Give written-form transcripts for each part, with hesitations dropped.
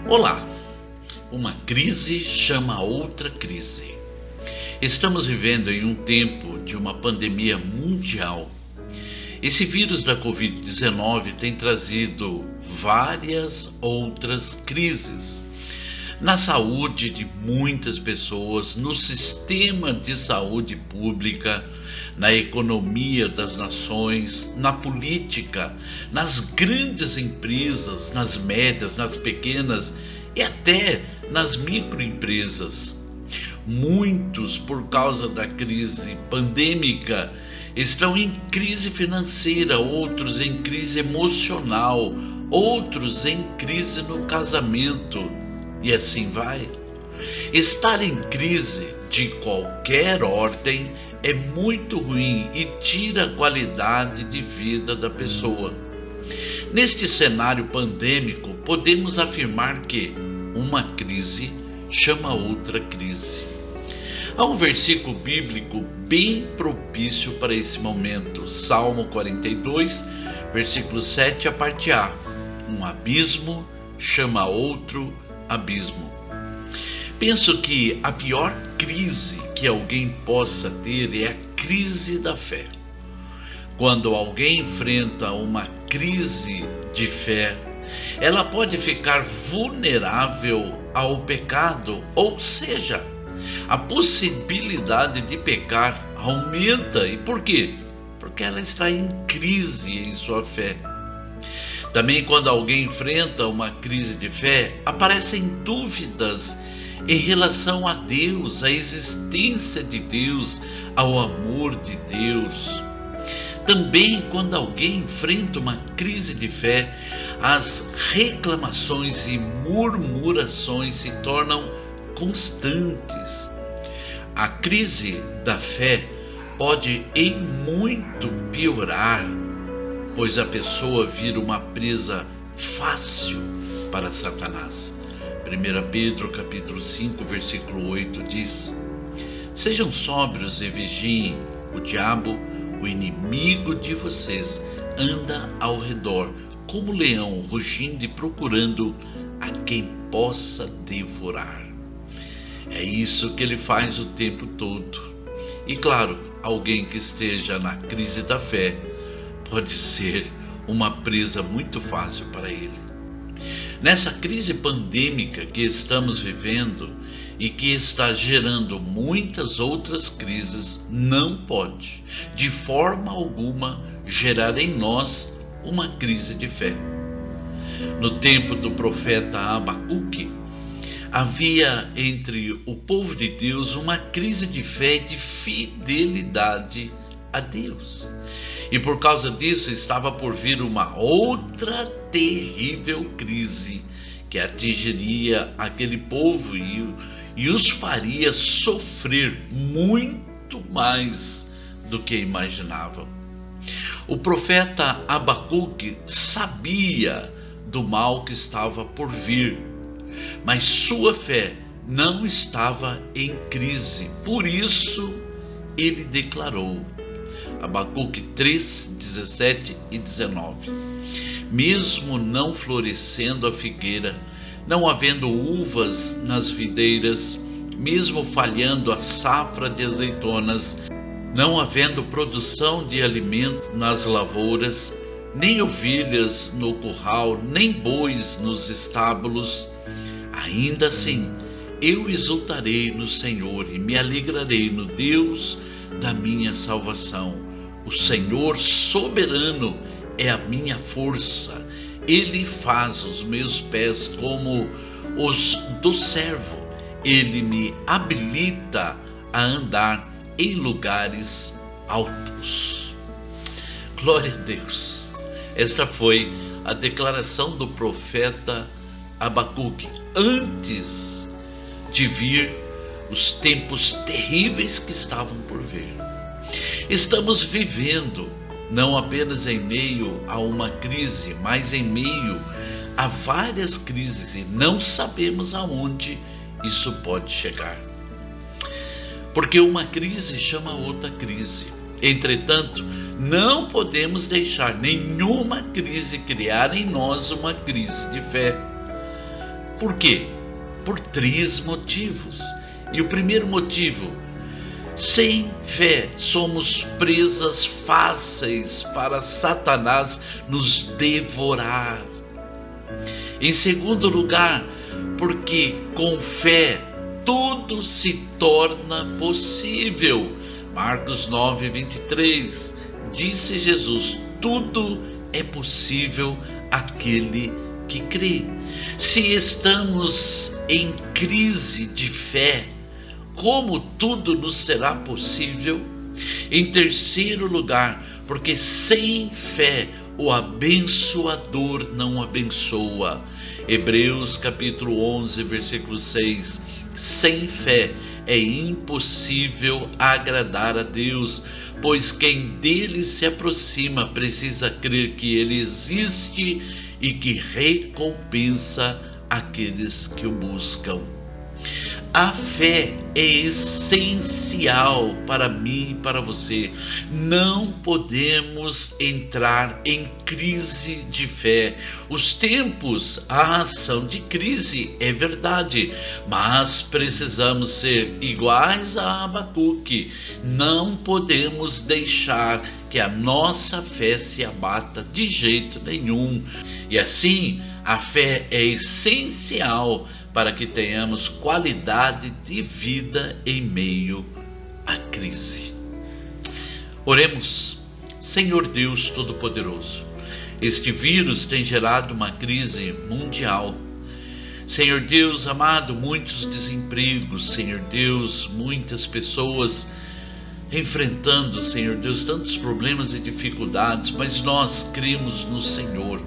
Olá! Uma crise chama outra crise. Estamos vivendo em um tempo de uma pandemia mundial. Esse vírus da Covid-19 tem trazido várias outras crises na saúde de muitas pessoas, no sistema de saúde pública, na economia das nações, na política, nas grandes empresas, nas médias, nas pequenas e até nas microempresas. Muitos, por causa da crise pandêmica, estão em crise financeira, outros em crise emocional, outros em crise no casamento. E assim vai. Estar em crise de qualquer ordem é muito ruim e tira a qualidade de vida da pessoa. Neste cenário pandêmico, podemos afirmar que uma crise chama outra crise. Há um versículo bíblico bem propício para esse momento, Salmo 42, versículo 7, a parte A. Um abismo chama outro abismo. Penso que a pior crise que alguém possa ter é a crise da fé. Quando alguém enfrenta uma crise de fé, ela pode ficar vulnerável ao pecado, ou seja, a possibilidade de pecar aumenta. E por quê? Porque ela está em crise em sua fé. Também, quando alguém enfrenta uma crise de fé, aparecem dúvidas em relação a Deus, à existência de Deus, ao amor de Deus. Também, quando alguém enfrenta uma crise de fé, as reclamações e murmurações se tornam constantes. A crise da fé pode em muito piorar, pois a pessoa vira uma presa fácil para Satanás. 1 Pedro capítulo 5, versículo 8 diz: Sejam sóbrios e vigiem, o diabo, o inimigo de vocês, anda ao redor, como leão, rugindo e procurando a quem possa devorar. É isso que ele faz o tempo todo. E claro, alguém que esteja na crise da fé pode ser uma presa muito fácil para ele. Nessa crise pandêmica que estamos vivendo e que está gerando muitas outras crises, não pode, de forma alguma, gerar em nós uma crise de fé. No tempo do profeta Abacuque, havia entre o povo de Deus uma crise de fé e de fidelidade a Deus. E por causa disso estava por vir uma outra terrível crise que atingiria aquele povo e os faria sofrer muito mais do que imaginavam. O profeta Abacuque sabia do mal que estava por vir, mas sua fé não estava em crise. Por isso ele declarou, Abacuque 3, 17 e 19: Mesmo não florescendo a figueira, não havendo uvas nas videiras, mesmo falhando a safra de azeitonas, não havendo produção de alimento nas lavouras, nem ovelhas no curral, nem bois nos estábulos, ainda assim eu exultarei no Senhor e me alegrarei no Deus da minha salvação. O Senhor soberano é a minha força. Ele faz os meus pés como os do servo. Ele me habilita a andar em lugares altos. Glória a Deus. Esta foi a declaração do profeta Abacuque antes de vir os tempos terríveis que estavam por vir. Estamos vivendo não apenas em meio a uma crise, mas em meio a várias crises e não sabemos aonde isso pode chegar. Porque uma crise chama outra crise. Entretanto, não podemos deixar nenhuma crise criar em nós uma crise de fé. Por quê? Por 3 motivos. E o primeiro motivo: sem fé somos presas fáceis para Satanás nos devorar. Em segundo lugar, porque com fé tudo se torna possível. Marcos 9:23, disse Jesus: tudo é possível àquele que crê. Se estamos em crise de fé, como tudo nos será possível? Em terceiro lugar, porque sem fé o abençoador não abençoa. Hebreus capítulo 11, versículo 6. Sem fé é impossível agradar a Deus, pois quem dele se aproxima precisa crer que ele existe e que recompensa aqueles que o buscam. A fé é essencial para mim e para você. Não podemos entrar em crise de fé. Os tempos são de crise, é verdade, mas precisamos ser iguais a Abacuque. Não podemos deixar que a nossa fé se abata de jeito nenhum. E assim, a fé é essencial para que tenhamos qualidade de vida em meio à crise. Oremos. Senhor Deus Todo-Poderoso, este vírus tem gerado uma crise mundial. Senhor Deus amado, muitos desempregos, Senhor Deus, muitas pessoas enfrentando, Senhor Deus, tantos problemas e dificuldades, mas nós cremos no Senhor,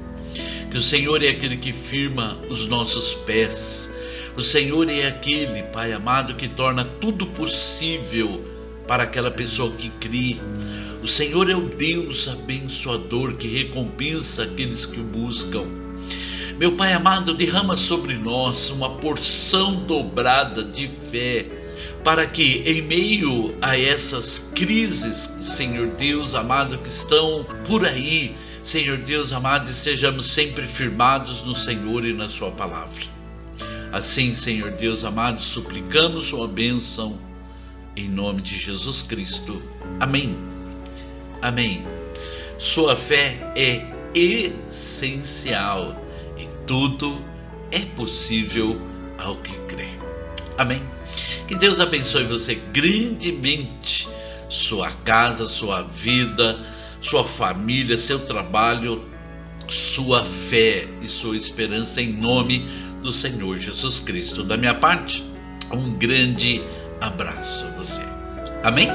que o Senhor é aquele que firma os nossos pés. O Senhor é aquele, Pai amado, que torna tudo possível para aquela pessoa que crê. O Senhor é o Deus abençoador que recompensa aqueles que o buscam. Meu Pai amado, derrama sobre nós uma porção dobrada de fé, para que em meio a essas crises, Senhor Deus amado, que estão por aí, Senhor Deus amado, estejamos sempre firmados no Senhor e na sua palavra. Assim, Senhor Deus amado, suplicamos sua bênção em nome de Jesus Cristo. Amém. Amém. Sua fé é essencial e tudo é possível ao que crê. Amém. Que Deus abençoe você grandemente, sua casa, sua vida, sua família, seu trabalho, sua fé e sua esperança em nome do Senhor Jesus Cristo. Da minha parte, um grande abraço a você. Amém?